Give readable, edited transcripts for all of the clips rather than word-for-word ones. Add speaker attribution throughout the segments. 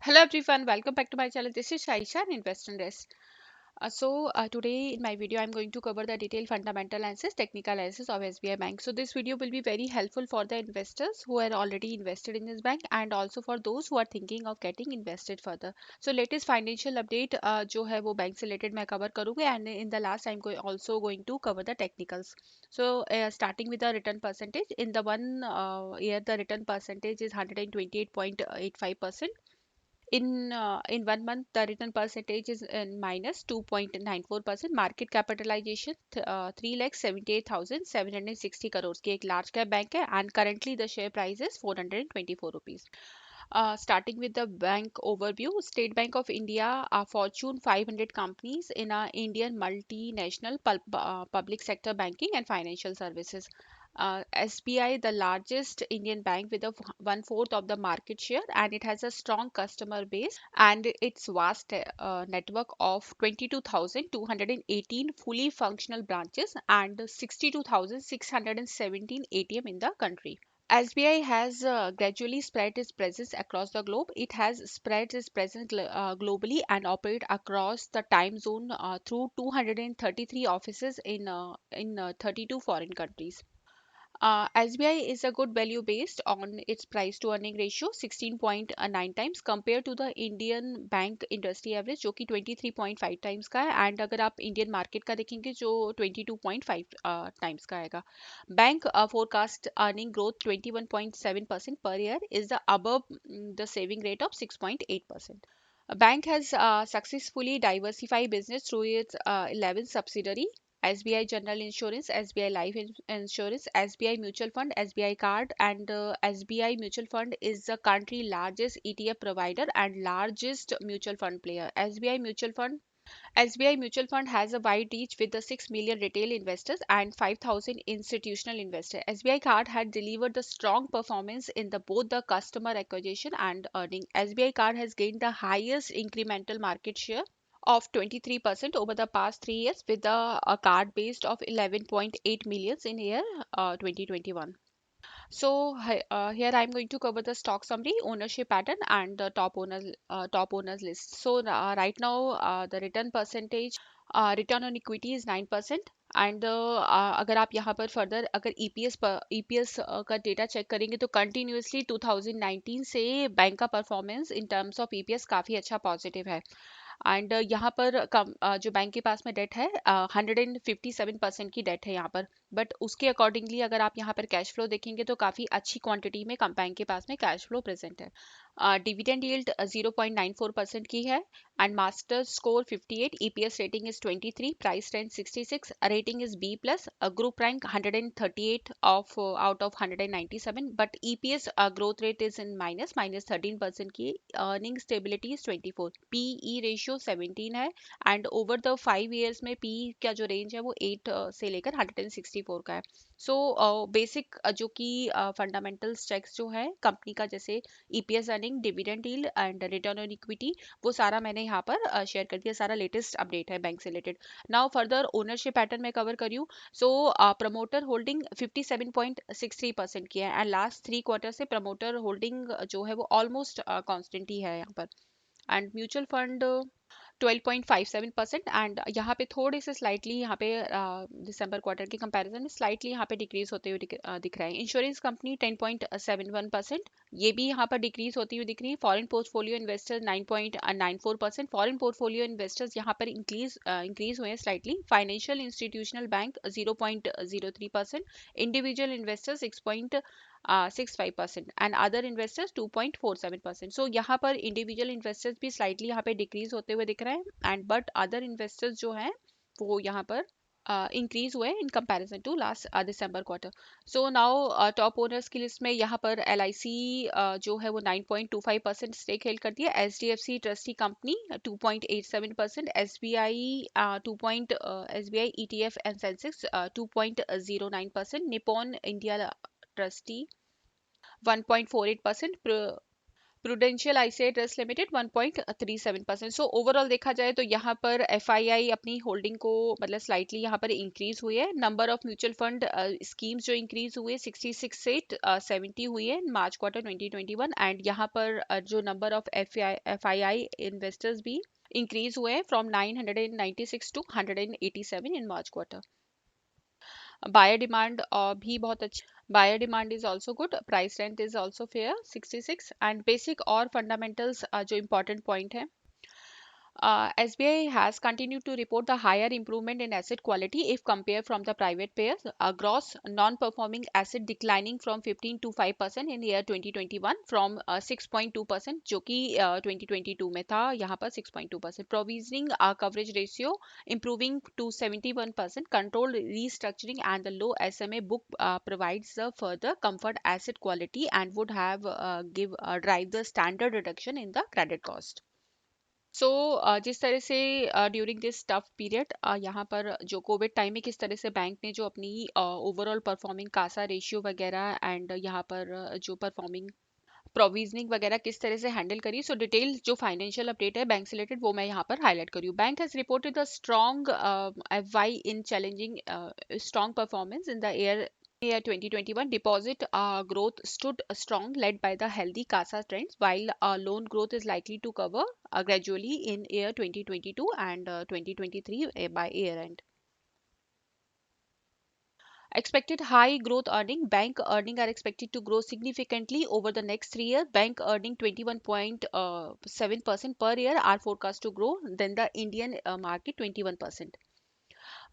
Speaker 1: Hello everyone, welcome back to my channel. This is Shaisha and Invest in Rest. Today in my video I'm going to cover the detailed fundamental analysis, technical analysis of SBI Bank. So this video will be very helpful for the investors who are already invested in this bank and also for those who are thinking of getting invested further. So latest financial update जो है वो bank से related मैं cover करूँगी and in the last I'm also going to cover the technicals. So starting with the return percentage, in the one year the return percentage is 128.85%. In 1 month, the return percentage is minus 2.94%. Market capitalization 3,78,760 crores की एक large cap bank है and currently the share price is 424 rupees. Starting with the bank overview, State Bank of India are Fortune 500 companies in Indian multinational public sector banking and financial services. SBI, the largest Indian bank with a one-fourth of the market share, and it has a strong customer base and its vast network of 22,218 fully functional branches and 62,617 ATM in the country. SBI has gradually spread its presence across the globe. It has spread its presence globally and operate across the time zone through 233 offices in 32 foreign countries. SBI is a good value based on its price to earning ratio 16.9 times compared to the Indian bank industry average जो कि 23.5 times का है and अगर आप Indian market का देखेंगे जो 22.5 times का आएगा. Bank forecast earning growth 21.7% per year is the above the saving rate of 6.8%. A bank has successfully diversified business through its 11 subsidiary SBI General Insurance, SBI Life Insurance, SBI Mutual Fund, SBI Card, and SBI Mutual Fund is the country largest ETF provider and largest mutual fund player. SBI Mutual Fund has a wide reach with the 6 million retail investors and 5,000 institutional investors. SBI Card had delivered the strong performance in both the customer acquisition and earning. SBI Card has gained the highest incremental market share of 23% over the past 3 years with a card base of 11.8 millions in year 2021. Here I'm going to cover the stock summary, ownership pattern, and the top owners list. Right now the return on equity is 9%. And अगर आप यहाँ पर further अगर EPS का data check करेंगे तो continuously 2019 से bank का performance in terms of EPS काफ़ी अच्छा पॉजिटिव है. एंड यहाँ पर जो बैंक के पास में डेट है 157% की डेट है यहाँ पर. बट उसके अकॉर्डिंगली अगर आप यहाँ पर कैश फ्लो देखेंगे तो काफ़ी अच्छी क्वांटिटी में बैंक के पास में कैश फ्लो प्रेजेंट है. डिविडेंड यील्ड 0.94% की है and master score 58, EPS rating is 23, price range 66, rating is B plus, a group rank 138 of out of 197, but EPS growth rate is in minus 13% की, earning stability is 24, PE ratio 17 है and over the 5 years में PE का जो range है वो 8 से लेकर 164 का है. सो बेसिक जो कि फंडामेंटल्स चेक्स जो है कंपनी का जैसे EPS earning, dividend yield and return on equity वो सारा मैंने यहाँ पर शेयर कर दिया. सारा लेटेस्ट अपडेट है बैंक से related. Now further ownership pattern में कवर करी हूँ. प्रमोटर होल्डिंग 57.63% की है एंड लास्ट 3 क्वार्टर से प्रमोटर होल्डिंग जो है वो ऑलमोस्ट कांस्टेंट ही है यहाँ पर. एंड म्यूचुअल फंड 12.57% एंड यहाँ पे थोड़े से स्लाइटली यहाँ पे दिसंबर क्वार्टर के कंपैरिजन में स्लाइटली यहाँ पे डिक्रीज होते हुए दिख रहा है. इंश्योरेंस कंपनी 10.71%, ये भी यहाँ पर डिक्रीज होती हुई दिख रही है. Foreign portfolio investors 9.94%, foreign portfolio investors यहाँ पर इंक्रीज हुए हैं slightly. Financial institutional bank 0.03%, individual investors 6.65% and other investors 2.47%. सो यहाँ पर इंडिविजुअल इन्वेस्टर्स भी स्लाइटली यहाँ पे डिक्रीज होते हुए दिख रहे हैं एंड बट अदर इन्वेस्टर्स जो हैं वो यहाँ पर इंक्रीज हुए in comparison to last December quarter. So now top owners की लिस्ट में यहाँ पर एलआईसी जो है वो 9.25% स्टेक हेल्ड करती है. HDFC trustee company 2.87%, SBI ETF and Sensex 2.09%, Nippon India trustee 1.48%, prudential ICI trust limited 1.37%। So overall देखा जाए तो यहाँ पर एफआईआई अपनी होल्डिंग को मतलब स्लाइटली यहाँ पर इंक्रीज हुई है। Number of mutual fund schemes जो इंक्रीज हुए 66 से 70 हुई है मार्च क्वार्टर 2021। एंड यहाँ पर जो नंबर ऑफ एफआईआई इन्वेस्टर्स भी इंक्रीज हुए हैं from 996 to 187 in March quarter. Buyer demand भी बहुत अच्छी। Buyer demand is also good, price rent is also fair 66। And basic और फंडामेंटल्स जो इंपॉर्टेंट पॉइंट है, SBI has continued to report the higher improvement in asset quality if compared from the private payers. Gross non-performing asset declining from 15 to 5% in year 2021 from 6.2% जो कि 2022 में था, यहाँ पर 6.2%. Provisioning coverage ratio improving to 71%. Controlled restructuring and the low SMA book provides the further comfort asset quality and would have drive the standard reduction in the credit cost. सो जिस तरह से during this tough period यहाँ पर जो Covid time में किस तरह से बैंक ने जो अपनी ओवरऑल परफॉर्मिंग कासा रेशियो वगैरह एंड यहाँ पर जो परफॉर्मिंग प्रोविजनिंग वगैरह किस तरह से हैंडल करी, सो डिटेल जो फाइनेंशियल अपडेट है बैंक से रिलेटेड वो मैं यहाँ पर हाईलाइट करी हूँ। Bank has reported the strong FY in challenging strong performance in the year 2021. Deposit growth stood strong, led by the healthy CASA trends, while loan growth is likely to cover gradually in year 2022 and 2023 by year end. Expected high growth earning. Bank earning are expected to grow significantly over the next 3 years. Bank earning 21.7% per year are forecast to grow than the Indian market 21%.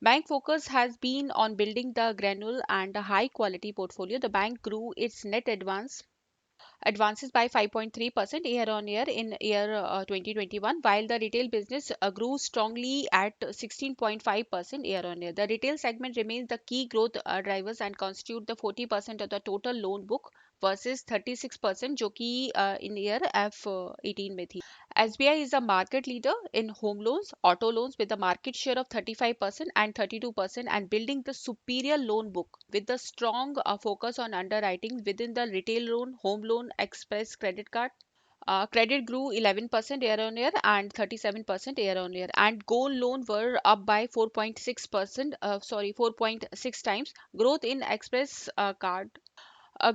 Speaker 1: Bank focus has been on building the granular and high quality portfolio. The bank grew its net advances by 5.3% year on year in year 2021, while the retail business grew strongly at 16.5% year on year. The retail segment remains the key growth drivers and constitute the 40% of the total loan book versus 36% जो कि in year F18 में थी. SBI is a market leader in home loans, auto loans with a market share of 35% and 32% and building the superior loan book with the strong focus on underwriting within the retail loan, home loan, express credit card. Credit grew 11% year on year and 37% year on year, and gold loan were up by 4.6%, 4.6 times. Growth in express card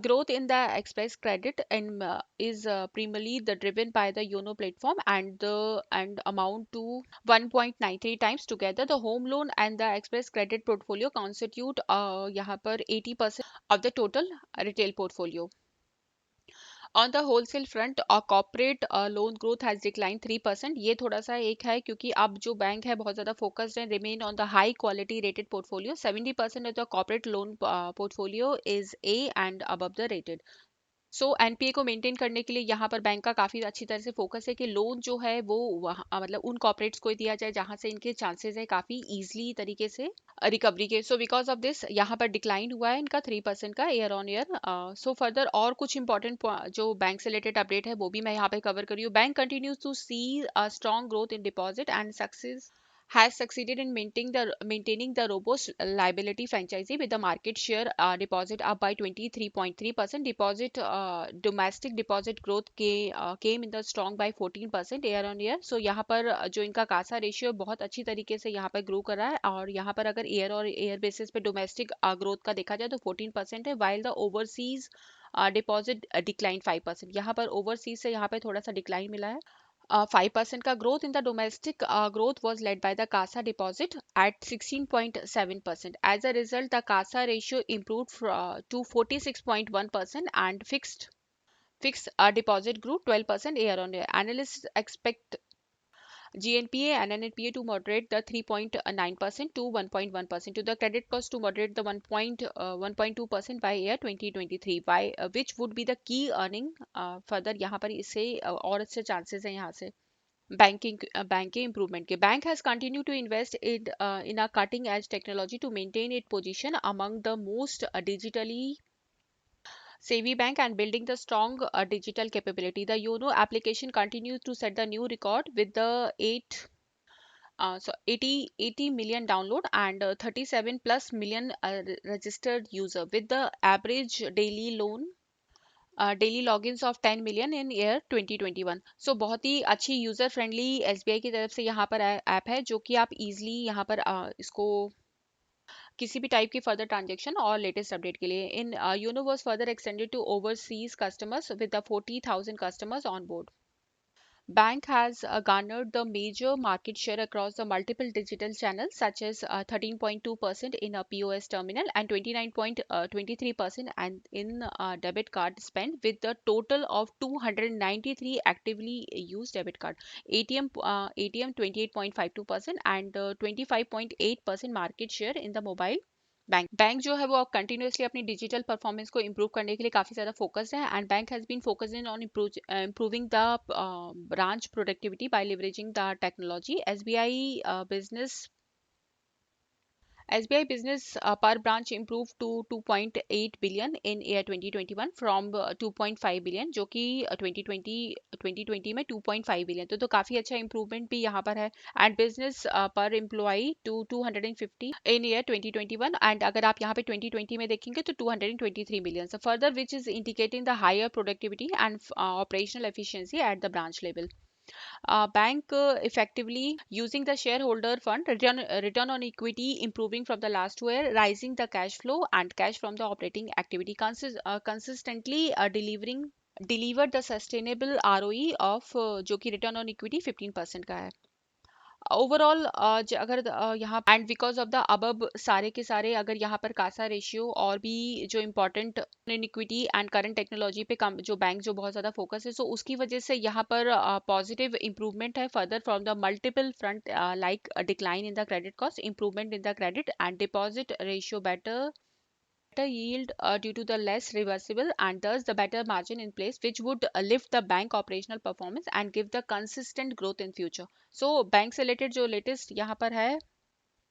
Speaker 1: growth in the express credit and is primarily driven by the Yono platform and the and amount to 1.93 times. Together the home loan and the express credit portfolio constitute यहाँ पर 80% of the total retail portfolio. On the wholesale front, corporate loan growth has declined 3%. ये थोड़ा सा एक है क्योंकि अब जो बैंक है बहुत ज़्यादा focused है remain on the high quality rated portfolio. 70% of the corporate loan portfolio is A and above the rated. So NPA को मेंटेन करने के लिए यहाँ पर बैंक का काफ़ी अच्छी तरह से फोकस है कि लोन जो है वो वहाँ मतलब उन कॉर्पोरेट्स को दिया जाए जहाँ से इनके चांसेस है काफ़ी इजीली तरीके से रिकवरी के। सो बिकॉज ऑफ दिस यहाँ पर डिक्लाइन हुआ है इनका 3% का year on year. So further और कुछ इंपॉर्टेंट जो बैंक से रिलेटेड अपडेट है वो भी मैं यहाँ पे कवर करी हूँ। Bank continues to see strong growth in deposit and success has succeeded in maintaining the robust liability franchise with the market share deposit up by 23.3%. Deposit domestic deposit growth came in the strong by 14% year on year. So यहाँ पर जो इनका Kasa ratio बहुत अच्छी तरीके से यहाँ पर ग्रो कर रहा है और यहाँ पर अगर ईयर और ईयर बेसिस पे डोमेस्टिक ग्रोथ का देखा जाए तो 14% है, while the overseas deposit decline 5%. यहाँ पर ओवरसीज से यहाँ पे थोड़ा सा डिक्लाइन मिला है. 5% का growth in the domestic growth was led by the CASA deposit at 16.7%. As a result, the CASA ratio improved to 46.1% and fixed deposit grew 12% year on year. Analysts expect GNPA and NNPA to moderate the 3.9% to 1.1% to the credit cost to moderate the 1.2% by year 2023, which would be the key earning further यहाँ पर इससे और अच्छे chances हैं यहाँ से banking improvement के. Bank has continued to invest in a cutting edge technology to maintain its position among the most digitally savvy bank and building the strong digital capability. The Yono application continues to set the new record with the 80 million download and 37 plus million registered user with the average daily loan daily logins of 10 million in year 2021। सो बहुत ही अच्छी user friendly SBI की तरफ से यहाँ पर app है, जो कि आप इजीली यहाँ पर इसको किसी भी टाइप की फर्दर ट्रांजेक्शन और लेटेस्ट अपडेट के लिए in YONO was further extended to overseas customers with the 40,000 customers on board. Bank has garnered the major market share across the multiple digital channels, such as 13.2% in a POS terminal and 29.23% and in debit card spend, with the total of 293 actively used debit card. ATM 28.52% and 25.8% market share in the mobile bank जो है वो अब continuously अपनी digital performance को improve करने के लिए काफ़ी ज़्यादा फोकस्ड है, and bank has been focusing on improving the branch productivity by leveraging the technology. SBI business per branch improved to 2.8 billion in year 2021 from 2.5 billion, जो कि 2020 में 2.5 बिलियन, तो काफ़ी अच्छा इंप्रूवमेंट भी यहाँ पर है। And business per employee to 250 in year 2021, and अगर आप यहाँ पे 2020 में देखेंगे तो 223 million, so further which is indicating the higher productivity and operational efficiency at the branch level. Bank effectively using the shareholder fund return on equity improving from the last year, rising the cash flow and cash from the operating activity, consistently delivering delivered the sustainable ROE of जो कि return on equity 15% का है। Overall अगर यहाँ and because of the अबब सारे के सारे अगर यहाँ पर कासा रेशियो और भी जो important equity and current technology पे कम जो बैंक जो बहुत ज़्यादा फोकस है, सो उसकी वजह से यहाँ पर पॉजिटिव इंप्रूवमेंट है further from the multiple front, like decline in the credit cost, improvement in the credit and deposit ratio, better yield due to the less reversible, and thus the better margin in place, which would lift the bank operational performance and give the consistent growth in future. So bank से related जो latest यहाँ पर है,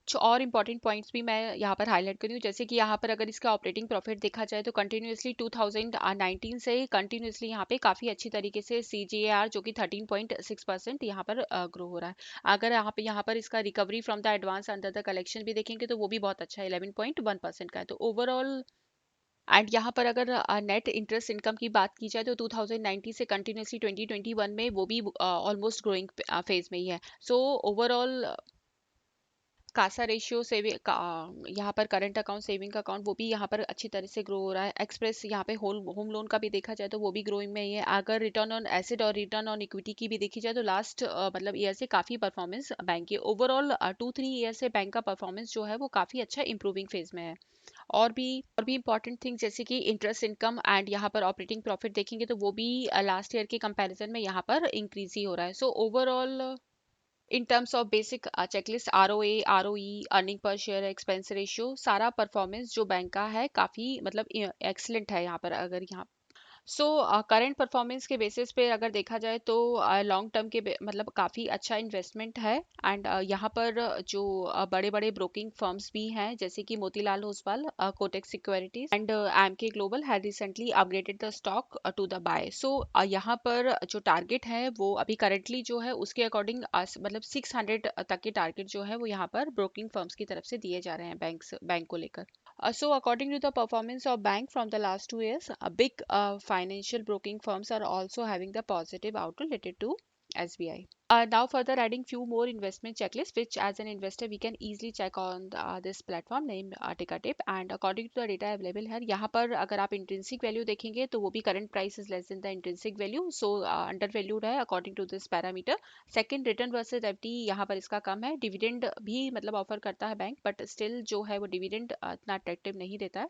Speaker 1: कुछ और important points भी मैं यहाँ पर हाईलाइट करी हूँ, जैसे कि यहाँ पर अगर इसका ऑपरेटिंग प्रॉफिट देखा जाए तो कंटिन्यूसली 2019 से कंटिन्यूसली यहाँ पे काफ़ी अच्छी तरीके से CGAR जो कि 13.6% यहाँ पर ग्रो हो रहा है। अगर यहाँ पर इसका recovery from the advance under the collection भी देखेंगे तो वो भी बहुत अच्छा है, 11.1% का है, तो ओवरऑल। एंड यहाँ पर अगर नेट इंटरेस्ट इनकम की बात की जाए तो 2019 से कंटिन्यूसली 2021 में वो भी ऑलमोस्ट ग्रोइंग फेज में ही है। So overall Kasa ratio saving यहाँ पर करंट अकाउंट सेविंग अकाउंट वो भी यहाँ पर अच्छी तरह से ग्रो हो रहा है। एक्सप्रेस यहाँ पे होम लोन का भी देखा जाए तो वो भी ग्रोइंग में ही है। अगर रिटर्न ऑन एसेट और रिटर्न ऑन इक्विटी की भी देखी जाए तो लास्ट मतलब ईयर से काफ़ी परफॉर्मेंस बैंक की ओवरऑल 2-3 ईयर से बैंक का परफॉर्मेंस जो है वो काफ़ी अच्छा इंप्रूविंग फेज में है। और भी इंपॉर्टेंट थिंग जैसे कि इंटरेस्ट इनकम एंड यहाँ पर ऑपरेटिंग प्रॉफिट देखेंगे तो वो भी लास्ट ईयर के कंपैरिजन में यहाँ पर इंक्रीज ही हो रहा है। So overall in terms of basic checklist, ROA, ROE, earning per share, expense ratio, सारा परफॉर्मेंस जो बैंक का है काफ़ी मतलब एक्सलेंट है यहाँ पर अगर यहाँ। सो करंट परफॉर्मेंस के बेसिस पे अगर देखा जाए तो लॉन्ग टर्म के मतलब काफ़ी अच्छा इन्वेस्टमेंट है। एंड यहाँ पर जो बड़े बड़े ब्रोकिंग फर्म्स भी हैं जैसे कि Motilal Oswal, Kotak Securities and Emkay Global had recently upgraded the stock to the buy. So यहाँ पर जो टारगेट है वो अभी करंटली जो है उसके अकॉर्डिंग मतलब 600 तक के टारगेट जो है वो यहाँ पर ब्रोकिंग फर्म्स की तरफ से दिए जा रहे हैं बैंक को लेकर। So according to the performance of bank from the last 2 years, big financial broking firms are also having the positive outlook related to SBI. Now further adding few more investment checklists, which as an investor we can easily check on this platform named Tickertip, and according to the data available here, यहाँ पर अगर आप intrinsic value देखेंगे तो वो भी current price is less than the intrinsic value, so undervalued है according to this parameter. Second, return versus FD यहाँ पर इसका कम है। डिविडेंड भी मतलब ऑफर करता है बैंक, बट स्टिल जो है वो डिविडेंड इतना अट्रैक्टिव नहीं देता है।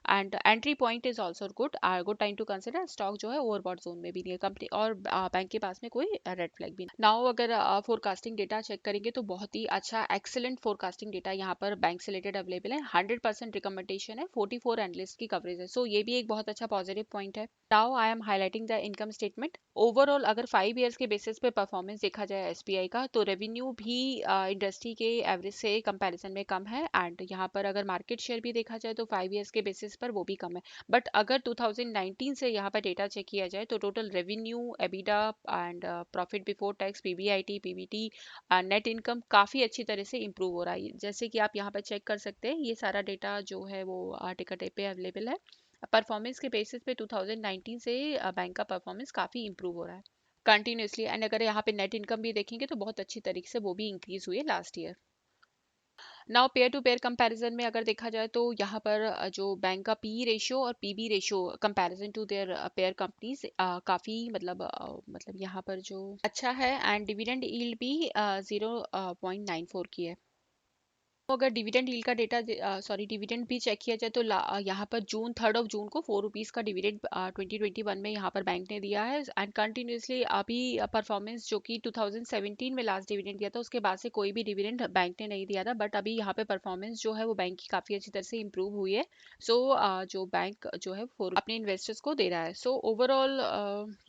Speaker 1: And entry point is also good time to consider. Stock जो है ओवरबॉट जोन में भी नहीं है कंपनी, और बैंक के पास में कोई रेड फ्लैग भी नहीं। नाउ अगर फोरकास्टिंग डेटा चेक करेंगे तो बहुत ही अच्छा एक्सेलेंट फोरकास्टिंग डेटा यहाँ पर बैंक से रिलेटेड अवेलेबल है। 100% रिकमेंडेशन है, 44 एनालिस्ट की कवरेज है, सो ये भी एक बहुत अच्छा पॉजिटिव पॉइंट है। Now I am highlighting the income statement. Overall अगर 5 ईयर्स के बेसिस पे परफॉर्मेंस देखा जाए एसबीआई का, तो रेवेन्यू भी इंडस्ट्री के एवरेज से कंपैरिजन में कम है, एंड यहाँ पर अगर मार्केट शेयर भी देखा जाए तो 5 ईयर्स के बेसिस पर वो भी कम है। बट अगर 2019 से यहाँ पर डेटा चेक किया जाए तो total revenue, EBITDA and profit before tax, PBIT, PBT, net income काफ़ी अच्छी तरह से इंप्रूव हो रहा है, जैसे कि आप यहाँ पर चेक कर सकते हैं। ये सारा डेटा जो है वो टिकट पे अवेलेबल है। परफॉर्मेंस के बेसिस पे 2019 से बैंक का परफॉर्मेंस काफ़ी इंप्रूव हो रहा है कंटिन्यूसली। एंड अगर यहाँ पे नेट इनकम भी देखेंगे तो बहुत अच्छी तरीके से वो भी इंक्रीज हुई है last year. Now peer to peer comparison में अगर देखा जाए तो यहाँ पर जो बैंक का पी रेशियो और PB ratio comparison to their peer companies काफ़ी मतलब यहाँ पर जो अच्छा है। एंड डिविडेंड यील्ड भी 0.94 की है। तो अगर डिविडेंड यील्ड का डेटा डिविडेंड भी चेक किया जाए तो यहाँ पर जून 3 जून को 4 रुपीज़ का डिविडेंड 2021 में यहाँ पर बैंक ने दिया है। एंड कंटिन्यूसली अभी परफॉर्मेंस जो कि 2017 में लास्ट डिविडेंड दिया था उसके बाद से कोई भी डिविडेंड बैंक ने नहीं दिया था, बट अभी यहाँ पे परफॉर्मेंस जो है वो बैंक की काफ़ी अच्छी तरह से इम्प्रूव हुई है। सो जो बैंक जो है वो अपने इन्वेस्टर्स को दे रहा है। सो ओवरऑल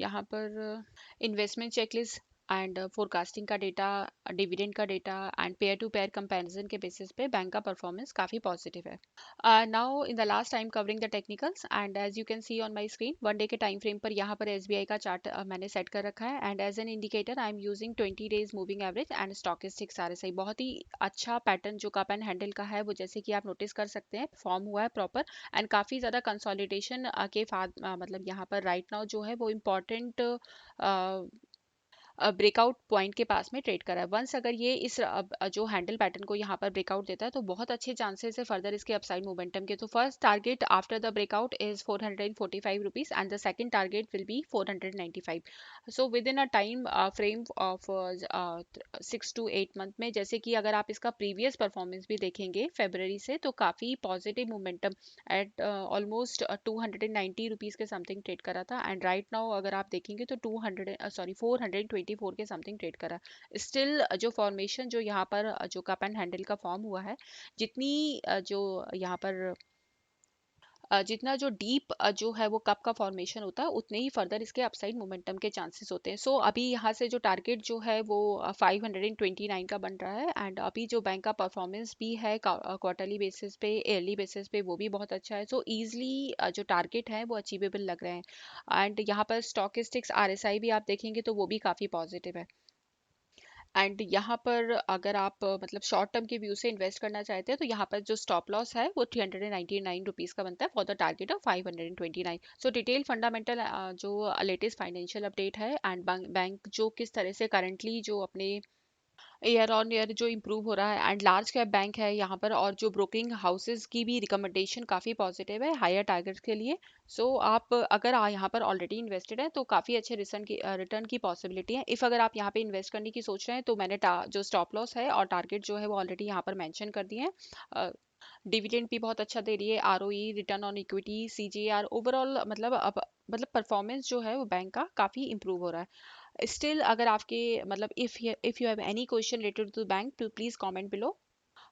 Speaker 1: यहाँ पर इन्वेस्टमेंट चेकलिस्ट एंड फोरकास्टिंग का डेटा, डिविडेंड का data and peer to peer comparison के बेसिस पे बैंक का परफॉर्मेंस काफ़ी पॉजिटिव है। Now in the last time covering the technicals and as you can see on my screen, one day के time frame पर यहाँ पर एसबीआई का चार्ट मैंने सेट कर रखा है। And as an indicator I am using 20 days moving average and stochastics RSI. बहुत ही अच्छा पैटर्न जो कप एंड हैंडल का है वो जैसे कि आप नोटिस कर सकते हैं फॉर्म हुआ है प्रॉपर। एंड काफ़ी ज़्यादा कंसोलिडेशन के बाद मतलब यहाँ पर राइट नाउ जो है वो इम्पॉर्टेंट ब्रेकआउट पॉइंट के पास में ट्रेड करा है। वंस अगर ये इस जो हैंडल पैटर्न को यहाँ पर ब्रेकआउट देता है तो बहुत अच्छे चांसेस है फर्दर इसके अपसाइड मोमेंटम के। तो first target after the breakout is 445 rupees and the second target will be 495। So with in a time frame of 6 to 8 month में, जैसे कि अगर आप इसका प्रीवियस परफॉर्मेंस भी देखेंगे फेब्रवरी से, तो काफ़ी positive momentum eight almost 290 rupees के समथिंग ट्रेड करा था। एंड राइट नाउ अगर आप देखेंगे तो 424 के समथिंग ट्रेड करा। स्टिल जो फॉर्मेशन जो यहाँ पर जो कप एंड हैंडल का फॉर्म हुआ है, जितनी जो यहाँ पर जितना जो डीप जो है वो कप का फॉर्मेशन होता है उतने ही फर्दर इसके अपसाइड मोमेंटम के चांसेस होते हैं। सो अभी यहाँ से जो टारगेट जो है वो 529 का बन रहा है। एंड अभी जो बैंक का परफॉर्मेंस भी है क्वार्टरली बेसिस पे, ईयरली बेसिस पे, वो भी बहुत अच्छा है। सो ईजिली जो टारगेट है वो अचीवेबल लग रहे हैं। एंड यहाँ पर स्टॉकिस्टिक्स आरएसआई भी आप देखेंगे तो वो भी काफ़ी पॉजिटिव है। एंड यहाँ पर अगर आप मतलब शॉर्ट टर्म के व्यू से इन्वेस्ट करना चाहते हैं तो यहाँ पर जो स्टॉप लॉस है वो 399 रुपीज़ का बनता है for the target of 529। So detail fundamental जो लेटेस्ट फाइनेंशियल अपडेट है एंड बैंक जो किस तरह से करंटली जो अपने ईयर ऑन ईयर जो इम्प्रूव हो रहा है। एंड लार्ज कैप बैंक है यहाँ पर, और जो ब्रोकिंग हाउसेज की भी रिकमेंडेशन काफ़ी पॉजिटिव है हायर टारगेट्स के लिए। सो आप अगर यहाँ पर ऑलरेडी इन्वेस्टेड है तो काफ़ी अच्छे रिटर्न की पॉसिबिलिटी है। इफ़ अगर आप यहाँ पे इन्वेस्ट करने की सोच रहे हैं तो मैंने जो स्टॉप लॉस है और टारगेट जो है वो ऑलरेडी यहाँ पर मेंशन कर दिए हैं। डिविडेंड भी बहुत अच्छा दे रही है, ROE, return on equity, CGR, overall मतलब अब मतलब परफॉर्मेंस जो है वो बैंक का काफ़ी इंप्रूव हो रहा है। स्टिल अगर आपके मतलब if you have any question related to bank तो please comment below.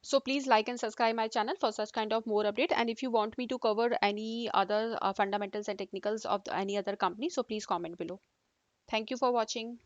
Speaker 1: So please like and subscribe my channel for such kind of more update. And if you want me to cover any other fundamentals and technicals of any other company, so please comment below. Thank you for watching.